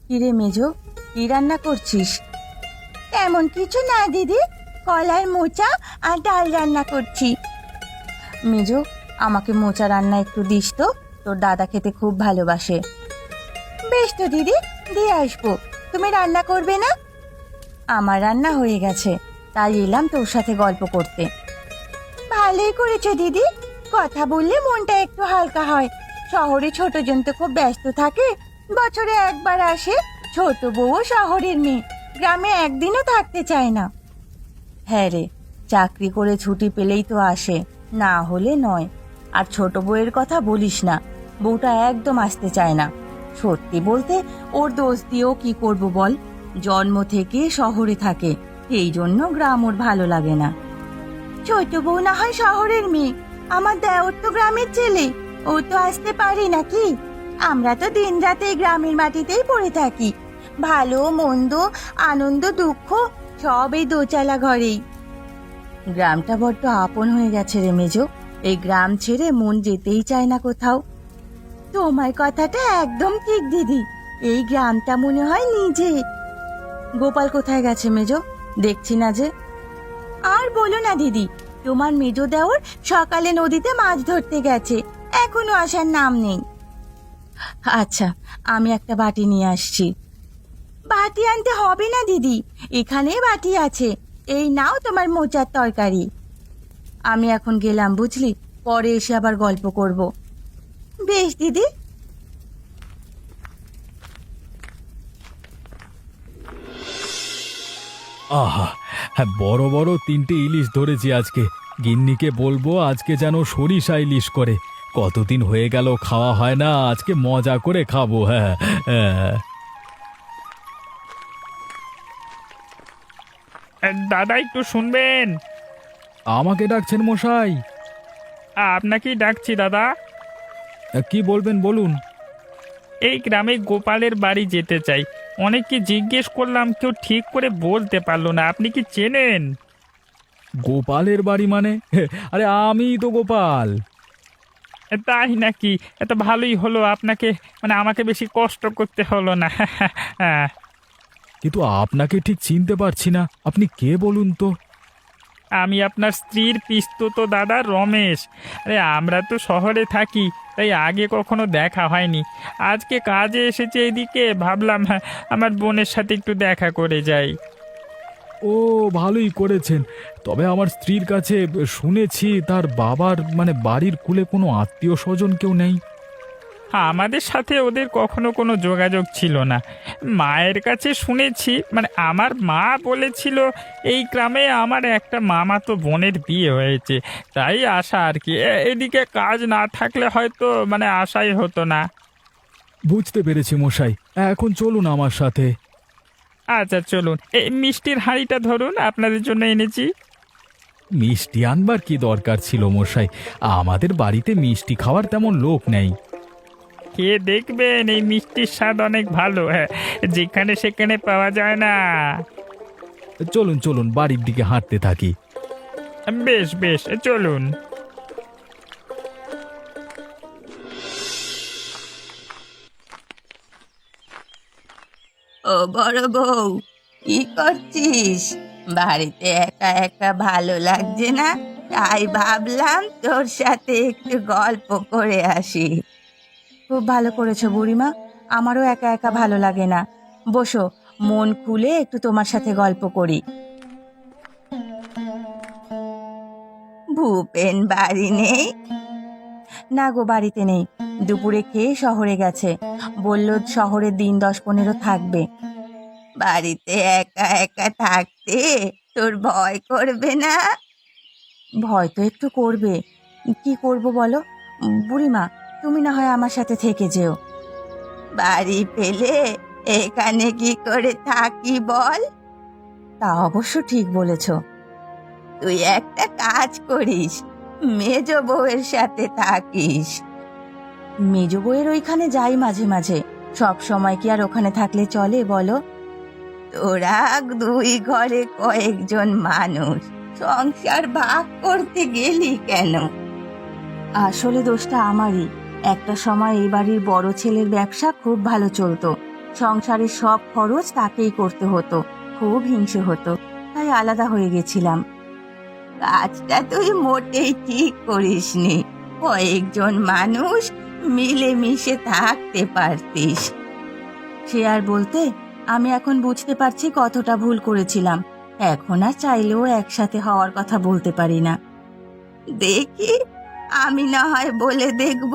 কিরে মেজো, কি রান্না করছিস? তেমন কিছু না দিদি, কলার মোচা আর ডাল রান্না করছি। মেজো, আমাকে মোচা রান্না একটু দিস তো, তোর দাদা খেতে খুব ভালোবাসে। বেশ তো দিদি, দিয়ে আসবো। তুমি রান্না করবে না? আমার রান্না হয়ে গেছে, তাই এলাম তোর সাথে গল্প করতে। ভালোই করেছো দিদি, কথা বললে মনটা একটু হালকা হয়। শহরে ছোটজন তো খুব ব্যস্ত থাকে, বছরে একবার আসে। ছোট বউও শহরের মেয়ে, গ্রামে একদিনও থাকতে চায় না। হ্যাঁ রে, চাকরি করে ছুটি পেলেই তো আসে, না হলে নয়। আর ছোট বউয়ের কথা বলিস না, বউটা একদম আসতে চায় না। সত্যি বলতে ওর দোষ দিয়েও কি করব বল, জন্ম থেকে শহরে থাকে, এই জন্য গ্রাম ওর ভালো লাগে না। ছোট বউ না হয় শহরের মেয়ে, আমার দেওর তো গ্রামের ছেলে, ও তো আসতে পারে নাকি? আমরা তো দিন রাতে গ্রামের মাটিতেই পড়ে থাকি, ভালো মন্দ আনন্দ দুঃখ সব এই দোচালা ঘরেই। গ্রামটা বড্ড আপন হয়ে গেছে রে মেজো, এই গ্রাম ছেড়ে মন যেতেই চায় না কোথাও। তোমার কথাটা একদম ঠিক দিদি, এই গ্রামটা মনে হয় নিজে। গোপাল কোথায় গেছে মেজো, দেখছি না যে। আর বলো না দিদি, তোমার মেজো দেওর সকালে নদীতে মাছ ধরতে গেছে, এখনো আসার নাম নেই। আচ্ছা, আমি একটা বাটি নিয়ে আসছি। বাটি আনতে হবে না দিদি, এখানে বাটি আছে, এই নাও তোমার মোচার তরকারি। আমি এখন গেলাম বুঝলি, পরে এসে আবার গল্প করব। বেশ দিদি। আহা, হ্যাঁ, বড় বড় 3টে ইলিশ ধরেছি আজকে। গিন্নিকে বলবো আজকে যেন সরিষা ইলিশ করে। কতদিন হয়ে গেল খাওয়া হয় না, আজকে মজা করে খাবো। হ্যাঁ, হ্যাঁ। দাদা একটু শুনবেন। আমাকে ডাকছেন মশাই? আপনাকেই ডাকছি দাদা। কি বলবেন বলুন। এই গ্রামে গোপালের বাড়ি যেতে চাই, অনেককে জিজ্ঞেস করলাম, কেউ ঠিক করে বলতে পারলো না। আপনি কি চেনেন? গোপালের বাড়ি মানে? আরে আমিই তো গোপাল। তাই নাকি? এত ভালোই হলো, আপনাকে মানে আমাকে বেশি কষ্ট করতে হলো না। হ্যাঁ, কিন্তু আপনাকে ঠিক চিনতে পারছি না, আপনি কে বলুন তো? আমি আপনার স্ত্রীর পিস্তুত দাদা রমেশ। আরে আমরা তো শহরে থাকি, তাই আগে কখনো দেখা হয়নি। আজকে কাজে এসেছে এদিকে, ভাবলাম হ্যাঁ আমার বোনের সাথে একটু দেখা করে যাই। ও, ভালোই করেছেন। তবে আমার স্ত্রীর কাছে শুনেছি তার বাবার মানে বাড়ির কুলে কোনো আত্মীয় স্বজন কেউ নেই। আমাদের সাথে ওদের কখনো কোনো যোগাযোগ ছিল না। মায়ের কাছে শুনেছি, মানে আমার মা বলেছিল এই গ্রামে আমার একটা মামাতো বোনের বিয়ে হয়েছে, তাই আসা আর কি। এদিকে কাজ না থাকলে হয়তো মানে আশাই হতো না। বুঝতে পেরেছি মশাই, এখন চলুন আমার সাথে। আচ্ছা চলুন, এই মিষ্টির হাঁড়িটা ধরুন, আপনাদের জন্য এনেছি। মিষ্টি আনবার কি দরকার ছিল মশাই, আমাদের বাড়িতে মিষ্টি খাওয়ার তেমন লোক নেই। খেয়ে দেখবেন, এই মিষ্টির স্বাদ অনেক ভালো, হ্যাঁ, যেখানে সেখানে পাওয়া যায় না। চলুন চলুন, বাড়ির দিকে হাঁটতে থাকি। বেশ বেশ, চলুন। ও বড় বউ, কি করছিস? বাড়িতে একা একা ভালো লাগছে না, তাই ভাবলাম তোর সাথে একটু গল্প করে আসি। খুব ভালো করেছো বুড়িমা, আমারও একা একা ভালো লাগে না। বসো, মন খুলে একটু তোমার সাথে গল্প করি। ভূপেন বাড়ি নেই? না গো, বাড়িতে নেই, দুপুরে খেয়ে শহরে গেছে, বলল শহরে দিন 10-15 থাকবে। বাড়িতে একা একা থাকতে তোর ভয় করবে না? ভয় তো একটু করবে, কি করব বলো। বুড়িমা, তুমি না হয় আমার সাথে থেকে যেও। বাড়ি পেলে এখানে কি করে থাকি বল? তা অবশ্য ঠিক বলেছ। তুই একটা কাজ করিস, মেজ বউয়ের সাথে থাকিস। মেজ বউয়ের ওইখানে যাই মাঝে মাঝে, সব সময় কি আর ওখানে থাকলে চলে বলো? তোরা 2 ঘরে কয়েকজন মানুষ, সংসার ভাগ করতে গেলি কেন? আসলে দোষটা আমারই। একটা সময় এই বাড়ির বড় ছেলের ব্যবসা খুব ভালো চলতো, সংসারের সব খরচ তাকেই করতে হতো। খুব হিংসে হতো, তাই আলাদা হয়ে গেছিলাম। কাজটা তুই মোটেই ঠিক করিসনি। কয়েকজন মানুষ মিলেমিশে থাকতে পারতিস। সে আর বলতে, আমি এখন বুঝতে পারছি কতটা ভুল করেছিলাম। এখন আর চাইলেও একসাথে হওয়ার কথা বলতে পারি না। দেখি, আমি না হয় বলে দেখব।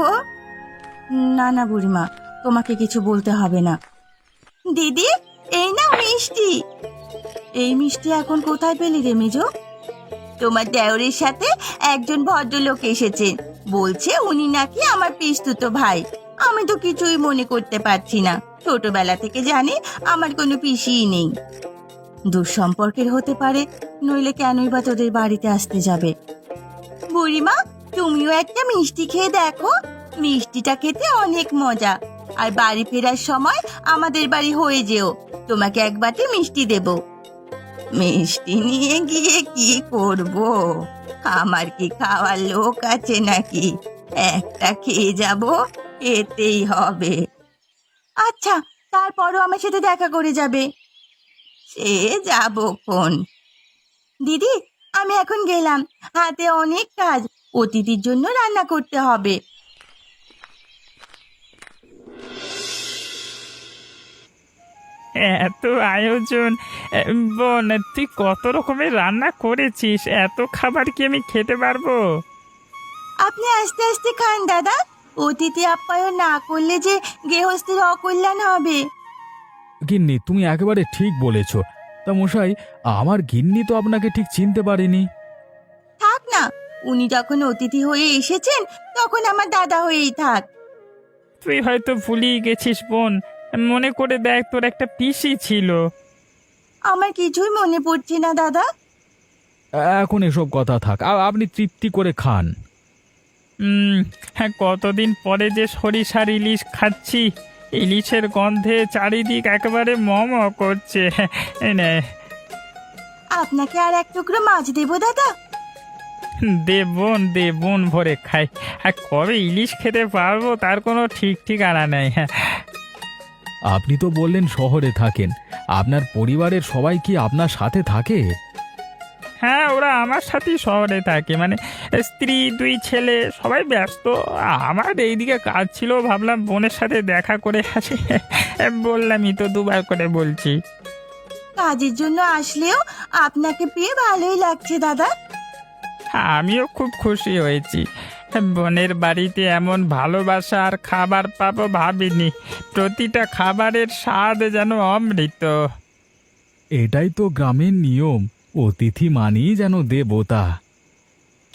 না না বুড়িমা, তোমাকে কিছু বলতে হবে না। দিদি, এই না মিষ্টি। এই মিষ্টি এখন কোথায় পেলি রে মেজো? তোমার দেওরের সাথে একজন ভদ্রলোক এসেছেন, বলছে উনি নাকি আমার পিসতুতো ভাই। আমি তো কিছুই মনে করতে পারছি না। ছোটবেলা থেকে জানি আমার কোনো পিসিই নেই। দুঃসম্পর্কের হতে পারে, নইলে কেনই বা তোদের বাড়িতে আসতে যাবে। বুড়িমা, তুমিও একটা মিষ্টি খেয়ে দেখো। মিষ্টিটা খেতে অনেক মজা। আর বাড়ি ফেরার সময় আমাদের বাড়ি হয়ে যেও, তোমাকে এক বাটি মিষ্টি দেব। মিষ্টি নিয়ে গিয়ে কি করব? আমার কি খাওয়ার লোক আছে নাকি? একটা খেয়ে যাব, এতেই হবে। আচ্ছা, তারপরও আমার সাথে দেখা করে যাবে। সে যাবো কোন। দিদি, আমি এখন গেলাম, হাতে অনেক কাজ। অতিথির জন্য রান্না করতে হবে। এত আয়োজন! বোন, তুই কত রকমের রান্না করেছিস? এত খাবার কি আমি খেতে পারবো? আপনি আস্তে আস্তে খান দাদা। অতিথি আপ্যায়ন না করলে যে গৃহস্থের অকল্যাণ হবে। গিন্নি, তুমি একেবারে ঠিক বলেছ। তা মশাই, আমার গিন্নি তো আপনাকে ঠিক চিনতে পারেনি। থাক না, উনি যখন অতিথি হয়ে এসেছেন তখন আমার দাদা হয়েই থাক। তুই হয়তো ভুলিয়ে গেছিস বোন। মনে করে দেখ, তোর একটা পিসি ছিল। আমার কিছুই মনে পড়ছে না দাদা। এখন এসব কথা থাক, আপনি তৃপ্তি করে খান। হ্যাঁ, কতদিন পরে যে সরিষার ইলিশ খাচ্ছি। ইলিশের গন্ধে চারিদিক একেবারে মম করছে। এই নে। আপনাকে আর এক টুকরো মাছ দেবো দাদা? দে বোন ভরে খাই। আর কবে ইলিশ খেতে পারবো তার কোনো ঠিক ঠিকানা নেই। আপনি তো বললেন শহরে থাকেন, আপনার পরিবারের সবাই কি আপনার সাথে থাকে? হ্যাঁ, ওরা আমার সাথেই শহরে থাকে। মানে স্ত্রী, দুই ছেলে, সবাই ব্যস্ত। আমার এইদিকে কাজ ছিল, ভাবলাম বোনের সাথে দেখা করে আসি। বললামই তো, দুবার করে বলছি। কাজের জন্য আসলেও আপনাকে পেয়ে ভালোই লাগছে দাদা। আমিও খুব খুশি হয়েছি। বোনের বাড়িতে এমন ভালোবাসা আর খাবার পাবো ভাবিনি। প্রতিটা খাবারের স্বাদ যেন অমৃত। এটাই তো গ্রামের নিয়ম, অতিথি মানেই যেন দেবতা।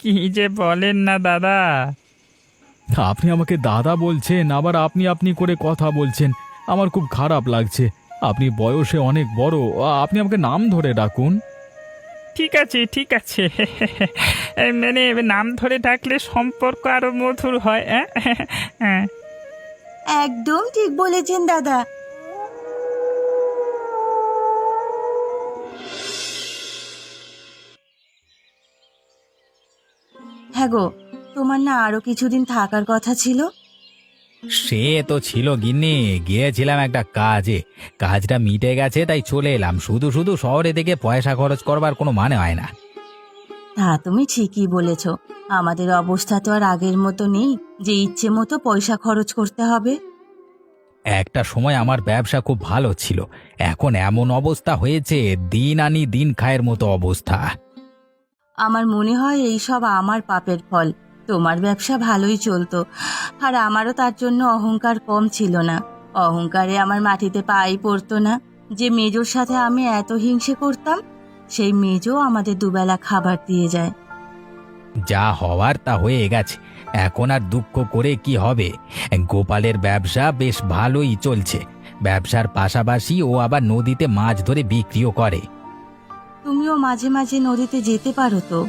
কি যে বলেন না দাদা! আপনি আমাকে দাদা বলছেন, আবার আপনি আপনি করে কথা বলছেন। আমার খুব খারাপ লাগছে। আপনি বয়সে অনেক বড়, আপনি আমাকে নাম ধরে ডাকুন। ঠিক আছে, ঠিক আছে। মানে নাম ধরে ডাকলে সম্পর্ক আরো মধুর হয়। হ্যাঁ। একদম ঠিক বলেছেন দাদা। হ্যাঁ গো, তোমার না আরো কিছুদিন থাকার কথা ছিল? সে তো ছিল গিন্নি, গিয়েছিলাম একটা কাজে। কাজটা মিটে গেছে তাই চলে এলাম। শুধু শুধু শহরে থেকে পয়সা খরচ করবার কোনো মানে হয় না। তা তুমি ঠিকই বলেছ। আমাদের অবস্থা তো আর আগের মতো নেই যে ইচ্ছে মতো পয়সা খরচ করতে হবে। একটা সময় আমার ব্যবসা খুব ভালো ছিল, এখন এমন অবস্থা হয়েছে, দিন আনি দিন খায়ের মতো অবস্থা। আমার মনে হয় এই সব আমার পাপের ফল। তোমার ব্যবসা ভালোই চলতো, আর আমারও তার জন্য অহংকার কম ছিল না। অহংকারে আমার মাটিতে পাই পড়তো না। যে মেজোর সাথে আমি এত হিংসে করতাম, সেই মেজো আমাদের দুবেলা খাবার দিয়ে যায়। যা হওয়ার তা হয়ে গেছে, এখন আর দুঃখ করে কি হবে। গোপালের ব্যবসা বেশ ভালোই চলছে। ব্যবসার পাশাপাশি ও আবার নদীতে মাছ ধরে বিক্রিও করে। তুমিও মাঝে মাঝে নদীতে যেতে পারো তো।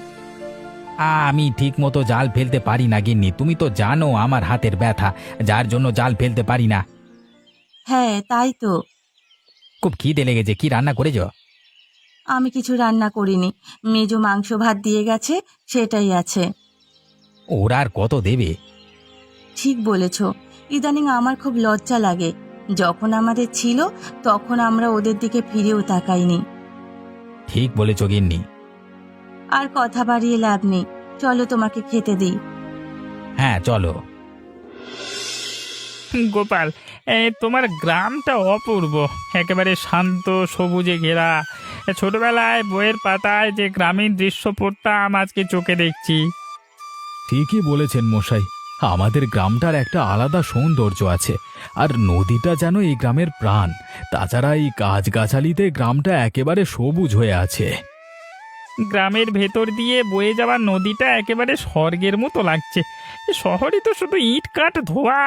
আমি ঠিক মতো জাল ফেলতে পারি না গিন্নি, তুমি তো জানো আমার হাতের ব্যথা, যার জন্য জাল ফেলতে পারি না। হ্যাঁ, তাই তো। খুব খিদে লেগেছে, কি রান্না করেছো? আমি কিছু রান্না করিনি, মেজো মাংস ভাত দিয়ে গেছে, সেটাই আছে। ওরা আর কত দেবে? ঠিক বলেছ। ইদানিং আমার খুব লজ্জা লাগে। যখন আমাদের ছিল তখন আমরা ওদের দিকে ফিরেও তাকাইনি। ঠিক বলেছ গিন্নি। আর কথা বাড়িয়ে লাভ নেই, চলো তোমাকে খেতে দিই। হ্যাঁ চলো। গোপাল, তোমার গ্রামটা অপূর্ব, একেবারে শান্ত সবুজে ঘেরা। ছোটবেলায় বইয়ের পাতায় যে গ্রামীণ দৃশ্য পড়তাম আজকে চোখে দেখছি। ঠিকই বলেছেন মশাই, আমাদের গ্রামটার একটা আলাদা সৌন্দর্য আছে। আর নদীটা যেন এই গ্রামের প্রাণ। তাছাড়া এই গাছগাছালিতে গ্রামটা একেবারে সবুজ হয়ে আছে। গ্রামের ভেতর দিয়ে বয়ে যাওয়া নদীটা একেবারে স্বর্গের মতো লাগছে। শহরে তো শুধু ইট কাঠ ধোয়া,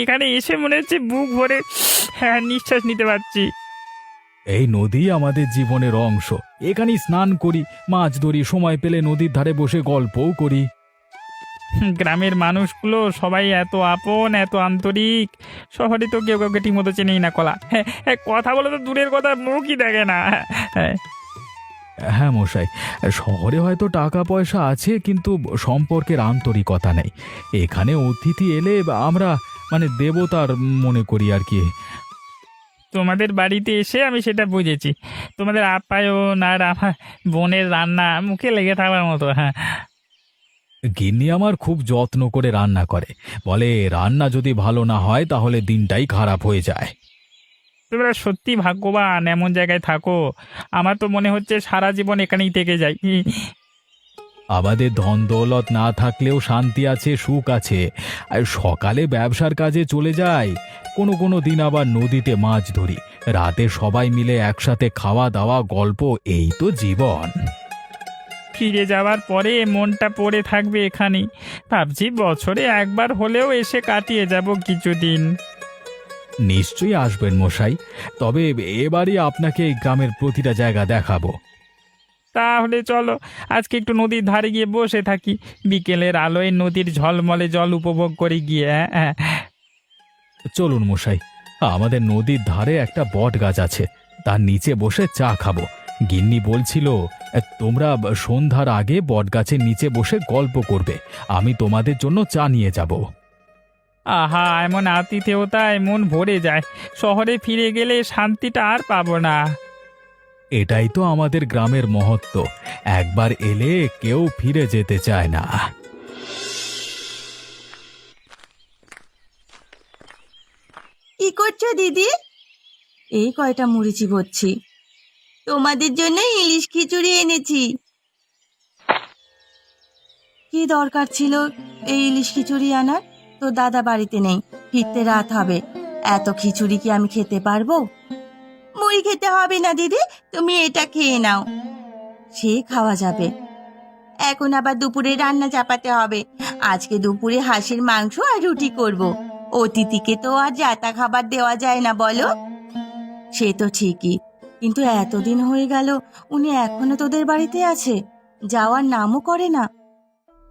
এখানে এসে মনে হচ্ছে বুক ভরে নিঃশ্বাস নিতে পারছি। এই নদী আমাদের জীবনের অংশ। এখানেই স্নান করি, মাছ ধরি, সময় পেলে নদীর ধারে বসে গল্পও করি। গ্রামের মানুষগুলো সবাই এত আপন, এত আন্তরিক। শহরে তো কেউ কাউকে ঠিক মতো চেনেই না কলা। কথা বলে তো দূরের কথা, মুখই দেখে না। হ্যাঁ মশাই, শহরে হয়তো টাকা পয়সা আছে কিন্তু সম্পর্কের আন্তরিকতা নেই। এখানে অতিথি এলে আমরা দেবতার মনে করি আর কি। তোমাদের বাড়িতে এসে আমি সেটা বুঝেছি। তোমাদের আপ্যায়ন আর আমার বোনের রান্না মুখে লেগে থাকার মতো। হ্যাঁ, গিন্নি আমার খুব যত্ন করে রান্না করে, বলে রান্না যদি ভালো না হয় তাহলে দিনটাই খারাপ হয়ে যায়। তোমরা সত্যি ভাগ্যবান, এমন জায়গায় থাকো। আমার তো মনে হচ্ছে সারা জীবন এখানেই থেকে যাই। আমাদের ধন দৌলত না থাকলেও শান্তি আছে, সুখ আছে। আর সকালে ব্যবসার কাজে চলে যাই, কোনো কোনো দিন আবার নদীতে মাছ ধরি, রাতে সবাই মিলে একসাথে খাওয়া দাওয়া, গল্প, এই তো জীবন। ফিরে যাওয়ার পরে মনটা পড়ে থাকবে এখানেই। ভাবছি বছরে একবার হলেও এসে কাটিয়ে যাব কিছুদিন। নিশ্চয়ই আসবেন মশাই, তবে এবারই আপনাকে এই গ্রামের প্রতিটা জায়গা দেখাবো। তাহলে চলো আজকে একটু নদীর ধারে গিয়ে বসে থাকি, বিকেলের আলোয় নদীর ঝলমলে জল উপভোগ করে গিয়ে। চলুন মশাই, আমাদের নদীর ধারে একটা বট গাছ আছে, তার নিচে বসে চা খাবো। গিন্নি বলছিল তোমরা সন্ধ্যার আগে বট গাছের নিচে বসে গল্প করবে, আমি তোমাদের জন্য চা নিয়ে যাব। আহা, এমন আতিথেয়তায় মন ভরে যায়। শহরে ফিরে গেলে শান্তিটা আর পাবো না। এটাই তো আমাদের গ্রামের মহত্ব, একবার এলে কেউ ফিরে যেতে চায় না। কি করছো দিদি? এই কয়টা মুড়ি চিবোচ্ছি। তোমাদের জন্য ইলিশ খিচুড়ি এনেছি। কি দরকার ছিল এই ইলিশ খিচুড়ি আনার? তো দাদা বাড়িতে নেই, ফিরতে রাত হবে। এত খিচুড়ি কি আমি খেতে পারবো? মুড়ি খেতে হবে না দিদি, তুমি এটা খেয়ে নাও। সে খাওয়া যাবে। এখন আবার দুপুরে রান্না চাপাতে হবে। আজকে দুপুরে হাঁসের মাংস আর রুটি করব। অতিথিকে তো আর জাতা খাবার দেওয়া যায় না, বলো? সে তো ঠিকই, কিন্তু এতদিন হয়ে গেল উনি এখনো তোদের বাড়িতে আছে, যাওয়ার নামও করে না।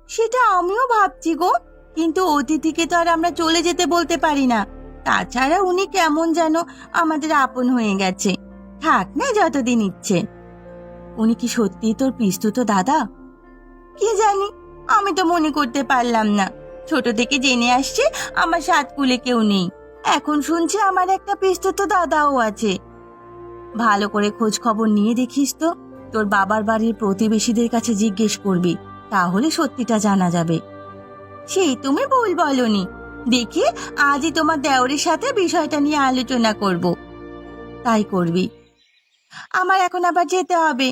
সেটা আমিও ভাবছি গো, কিন্তু অতিথিকে তো আর আমরা চলে যেতে বলতে পারি না। তাছাড়া উনি কেমন যেন আমাদের আপন হয়ে গেছে। থাক না যতদিন ইচ্ছে। উনি কি সত্যি তোর পিস্তুত দাদা? কি জানি, আমি তো মনে করতে পারলাম না। ছোট থেকে জেনে আসছে আমার সাত কুলে কেউ নেই, এখন শুনছি আমার একটা পিস্তুত দাদাও আছে। ভালো করে খোঁজ খবর নিয়ে দেখিস তো, তোর বাবার বাড়ির প্রতিবেশীদের কাছে জিজ্ঞেস করবি, তাহলে সত্যিটা জানা যাবে। সেই তুমি ভুল বলনি। দেখি আজই তোমার দেওরের সাথে বিষয়টা নিয়ে আলোচনা করব। তাই করবি। আমার এখন আবার যেতে হবে।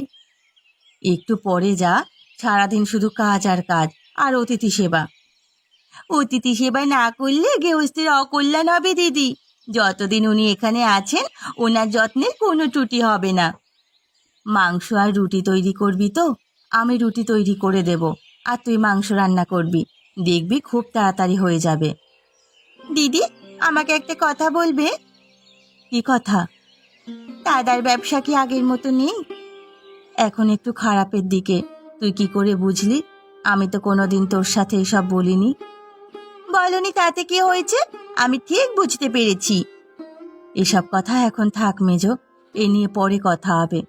একটু পরে যা, সারাদিন শুধু কাজ আর কাজ, আর অতিথি সেবা। অতিথি সেবা না করলে গৃহস্থের অকল্যাণ হবে দিদি। যতদিন উনি এখানে আছেন ওনার যত্নের কোনো ত্রুটি হবে না। মাংস আর রুটি তৈরি করবি তো? আমি রুটি তৈরি করে দেব, আর তুই মাংস রান্না করবি। দেখবি খুব তাড়াতাড়ি হয়ে যাবে। দিদি, আমাকে একটা কথা বলবে? কি কথা? দাদার ব্যবসা কি আগের মতো নেই? এখন একটু খারাপের দিকে। তুই কি করে বুঝলি? আমি তো কোনোদিন তোর সাথে এসব বলিনি। বলনি তাতে কি হয়েছে? আমি ঠিক বুঝতে পেরেছি। এসব কথা এখন থাক মেজো, এ নিয়ে পরে কথা হবে।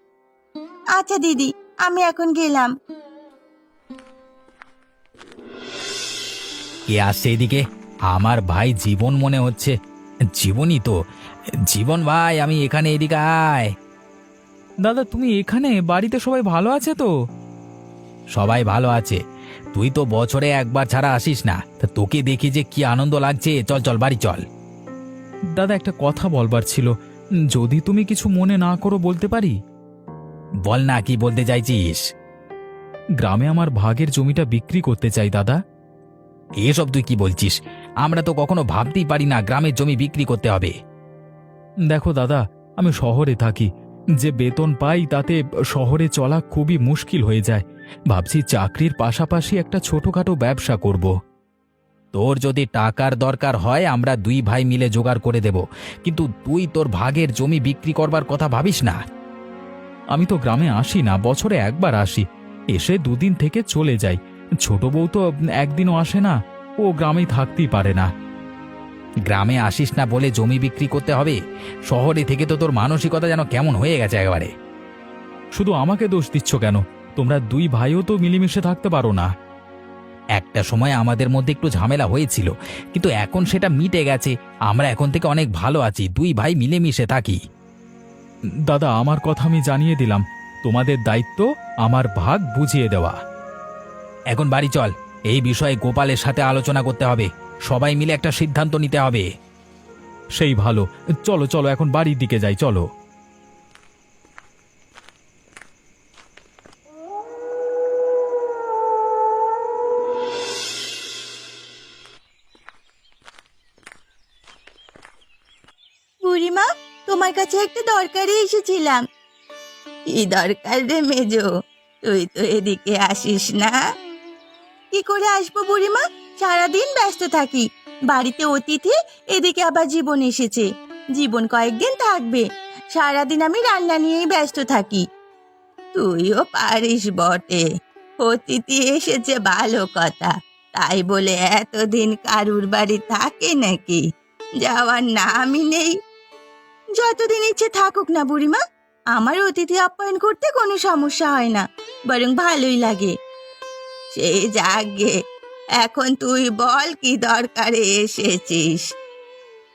আচ্ছা দিদি, আমি এখন গেলাম। কে আসছে এদিকে? আমার ভাই জীবন মনে হচ্ছে। জীবনই তো। জীবন ভাই, আমি এখানে, এদিকে আয়। দাদা তুমি এখানে? বাড়িতে সবাই ভালো আছে তো? সবাই ভালো আছে। তুই তো বছরে একবার ছাড়া আসিস না, তা তোকে দেখি যে কি আনন্দ লাগছে। চল চল, বাড়ি চল। দাদা একটা কথা বলবার ছিল, যদি তুমি কিছু মনে না করো বলতে পারি? বল না, কি বলতে চাইছিস? গ্রামে আমার ভাগের জমিটা বিক্রি করতে চাই দাদা। এসব তুই কি বলছিস? আমরা তো কখনো ভাবতেই পারি না গ্রামের জমি বিক্রি করতে হবে। দেখো দাদা, আমি শহরে থাকি, যে বেতন পাই তাতে শহরে চলা খুবই মুশকিল হয়ে যায়। ভাবছি চাকরির পাশাপাশি একটা ছোটখাটো ব্যবসা করব। তোর যদি টাকার দরকার হয় আমরা দুই ভাই মিলে জোগাড় করে দেব, কিন্তু তুই তোর ভাগের জমি বিক্রি করবার কথা ভাবিস না। আমি তো গ্রামে আসি না, বছরে একবার আসি, এসে দুদিন থেকে চলে যাই। ছোট বউ তো একদিনও আসে না, ও গ্রামেই থাকতেই পারে না। গ্রামে আসিস না বলে জমি বিক্রি করতে হবে? শহরে থেকে তো তোর মানসিকতা যেন কেমন হয়ে গেছে একেবারে। শুধু আমাকে দোষ দিচ্ছ কেন? তোমরা দুই ভাইও তো মিলেমিশে থাকতে পারো না? একটা সময় আমাদের মধ্যে একটু ঝামেলা হয়েছিল, কিন্তু এখন সেটা মিটে গেছে। আমরা এখন থেকে অনেক ভালো আছি, দুই ভাই মিলেমিশে থাকি। দাদা আমার কথা আমি জানিয়ে দিলাম, তোমাদের দায়িত্ব আমার ভাগ বুঝিয়ে দেওয়া। এখন বাড়ি চল, এই বিষয়ে গোপালের সাথে আলোচনা করতে হবে। সবাই মিলে একটা সিদ্ধান্ত নিতে হবে। সেই ভালো, চলো চলো এখন বাড়ির দিকে যাই, চলো। বুড়িমা, তোমার কাছে একটা দরকারে এসেছিলাম। কি দরকার রে মেজো? তুই তো এদিকে আসিস না। কি করে আসবো বুড়িমা, সারাদিন ব্যস্ত থাকি। বাড়িতে অতিথি, এদিকে আবার জীবন এসেছে। জীবন কয়েকদিন থাকবে, সারাদিন আমি রান্না নিয়েই ব্যস্ত থাকি। তুইও পারিস বটে, অতিথি এসেছে ভালো কথা, তাই বলে এতদিন কারুর বাড়ি থাকে নাকি? যাওয়ার নামই নেই। যতদিন ইচ্ছে থাকুক না বুড়িমা, আমার অতিথি আপ্যায়ন করতে কোনো সমস্যা হয় না, বরং ভালোই লাগে। সে যাগে, এখন তুই বল কি দরকারে এসেছিস?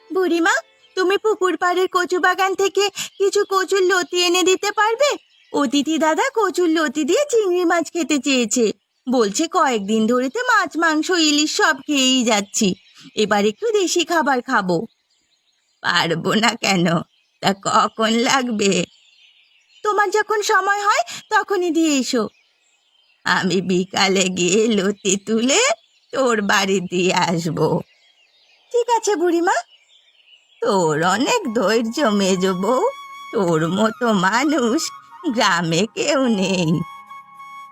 বুড়িমা, তুমি পুকুর পাড়ের কচু বাগান থেকে কিছু কচুর লতি এনে দিতে পারবে? অতিথি দাদা কচুর লতি দিয়ে চিংড়ি মাছ খেতে চেয়েছে। বলছে কয়েকদিন ধরেতে মাছ মাংস ইলিশ সব খেয়েই যাচ্ছি, এবার একটু দেশি খাবার খাবো। পারবো না কেন? তা কখন লাগবে? তোমার যখন সময় হয় তখনই দিয়ে এসো। আমি বিকালে গিয়ে লতি তুলে তোর বাড়ি দিয়ে আসবো। ঠিক আছে বুড়িমা। তোর অনেক ধৈর্য মেজো বউ, তোর মতো মানুষ গ্রামে কেউ নেই।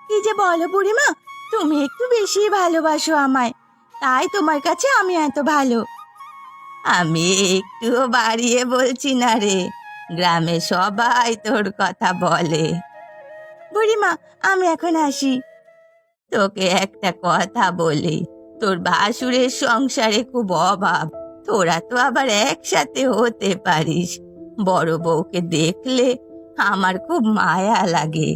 কি যে বলো বুড়িমা, তুমি একটু বেশি ভালোবাসো আমায়, তাই তোমার কাছে আমি এত ভালো। আমি একটুও বাড়িয়ে বলছি না রে, গ্রামে সবাই তোর কথা বলে। বুড়িমা, আমি এখন আসি। তোকে একটা কথা বলি, তোর ভাসুরের সংসারে খুব অভাব, তোরা তো আবার একসাথে হতে পারিস। বড় বউকে দেখলে আমার খুব মায়া লাগে।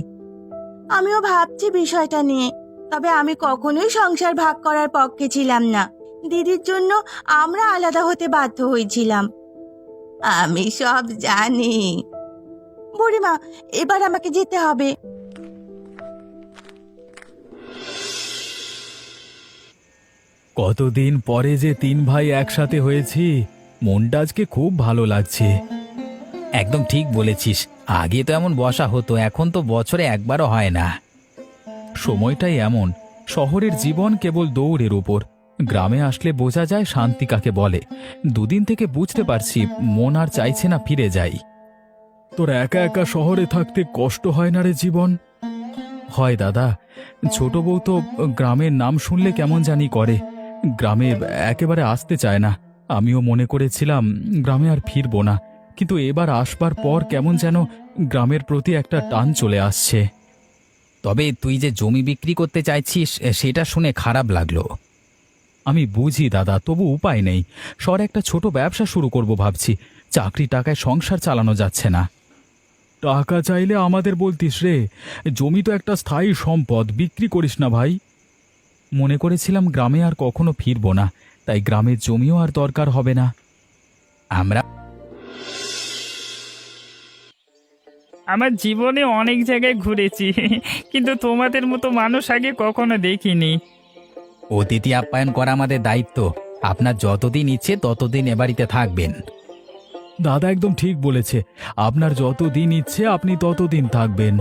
আমিও ভাবছি বিষয়টা নিয়ে, তবে আমি কখনোই সংসার ভাগ করার পক্ষে ছিলাম না। দিদির জন্য আমরা আলাদা হতে বাধ্য হয়েছিলাম। আমি সব জানি। বুড়িমা, এবার আমাকে যেতে হবে। কতদিন পরে যে তিন ভাই একসাথে হয়েছি, মনটা আজকে খুব ভালো লাগছে। একদম ঠিক বলেছিস, আগে তো এমন বসা হতো, এখন তো বছরে একবারও হয় না। সময়টাই এমন, শহরের জীবন কেবল দৌড়ের উপর। গ্রামে আসলে বোঝা যায় শান্তি কাকে বলে। দুদিন থেকে বুঝতে পারছি মন আর চাইছে না ফিরে যাই। তোর একা একা শহরে থাকতে কষ্ট হয় না রে জীবন? হয় দাদা, ছোট বউ তো গ্রামের নাম শুনলে কেমন জানি করে, গ্রামে একেবারে আসতে চায় না। আমিও মনে করেছিলাম গ্রামে আর ফিরবো না, কিন্তু এবার আসবার পর কেমন যেন গ্রামের প্রতি একটা টান চলে আসছে। তবে তুই যে জমি বিক্রি করতে চাইছিস সেটা শুনে খারাপ লাগলো। আমি বুঝি দাদা, তবু উপায় নেই। শহরে একটা ছোট ব্যবসা শুরু করব ভাবছি, চাকরি টাকায় সংসার চালানো যাচ্ছে না। টাকা চাইলে আমাদের বলতিস রে, জমি তো একটা স্থায়ী সম্পদ, বিক্রি করিস না ভাই। মনে করেছিলাম গ্রামে আর কখনো ফিরবো না, তাই গ্রামের জমিও আর দরকার হবে না। আমরা আমার জীবনে অনেক জায়গায় ঘুরেছি কিন্তু তোমাদের মতো মানুষ আগে কখনো দেখিনি। অতিথি আপ্যায়ন করা আমাদের দায়িত্ব। আপনার যতদিন ইচ্ছে ততদিন এ বাড়িতে থাকবেন। দাদা একদম ঠিক বলেছে, আপনার যত দিন ইচ্ছে আপনি ততদিন থাকবেন।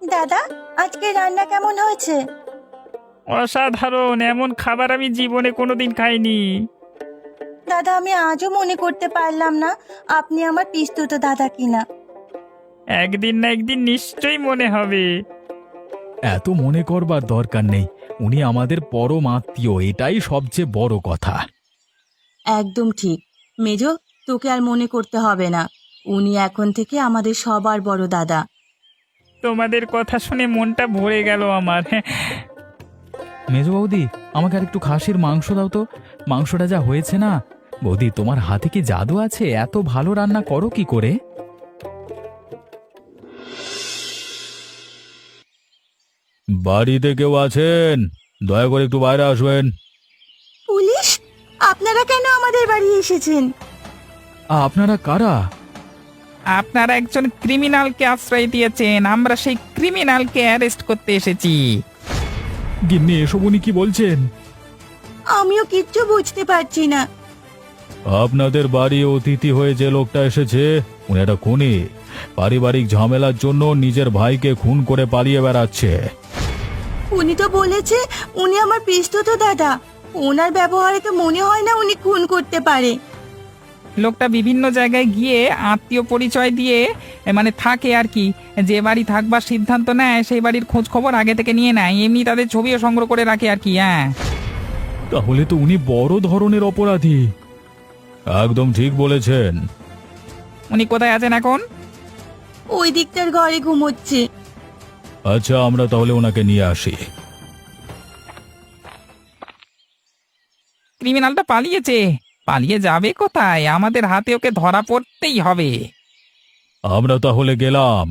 দাদা, আজকে রান্না কেমন হয়েছে? অসাধারণ, এমন খাবার আমি জীবনে কোনোদিন খাইনি। দাদা, আমি আজও মনে করতে পারলাম না আপনি আমার পিস্তুত দাদা কিনা। একদিন না একদিন নিশ্চয়ই মনে হবে। এত মনে করবার দরকার নেই, উনি আমাদের পরম আত্মীয়, এটাই সবচেয়ে বড় কথা। একদম ঠিক মেজো, তোকে আর মনে করতে হবে না, উনি এখন থেকে আমাদের সবার বড় দাদা। তোমাদের কথা শুনে মনটা ভরে গেল আমার। মেজো বৌদি, আমাকে আর একটু খাসির মাংস দাও তো। মাংসটা যা হয়েছে না, বৌদি তোমার হাতে কি জাদু আছে? এত ভালো রান্না করো কি করে? বাড়িতে কেউ আছেন? দয়া করে একটু বাইরে আসবেন। পুলিশ? আপনারা কেন আমাদের বাড়ি এসেছেন? আপনারা কারা? আপনারা একজন ক্রিমিনালকে আশ্রয় দিয়েছেন, আমরা সেই ক্রিমিনালকে অ্যারেস্ট করতে এসেছি। গিন্নি, এসব উনি কি বলছেন? আমিও কিচ্ছু বুঝতে পারছি না। আপনাদের বাড়ি অতিথি হয়ে যে লোকটা এসেছে, উনি একটা খুনি। পারিবারিক ঝামেলার জন্য নিজের ভাইকে খুন করে পালিয়ে বেড়াচ্ছে। উনি তো বলেছে উনি আমার পিস্তুত দাদা, ওনার ব্যবহারে তো মনে হয় না উনি খুন করতে পারে। লোকটা বিভিন্ন জায়গায় গিয়ে আত্মীয় পরিচয় দিয়ে মানে থাকে আর কি, যে বাড়ি থাকবার সিদ্ধান্ত নেয় সেই বাড়ির খোঁজ খবর আগে থেকে নিয়ে নেয়, এমনি তাদের ছবিও সংগ্রহ করে রাখে আর কি। হ্যাঁ, তাহলে তো উনি বড় ধরনের অপরাধী। একদম ঠিক বলেছেন। উনি কোথায় আছেন এখন? ওই দিকটার ঘরে ঘুমোচ্ছে। আচ্ছা, আমরা তাহলে ওনাকে নিয়ে আসি। ক্রিমিনালটা পালিয়েছে। পালিয়ে যাবে কোথায়? আমাদের হাতে ওকে ধরা পড়তেই হবে। আমরা তাহলে গেলাম।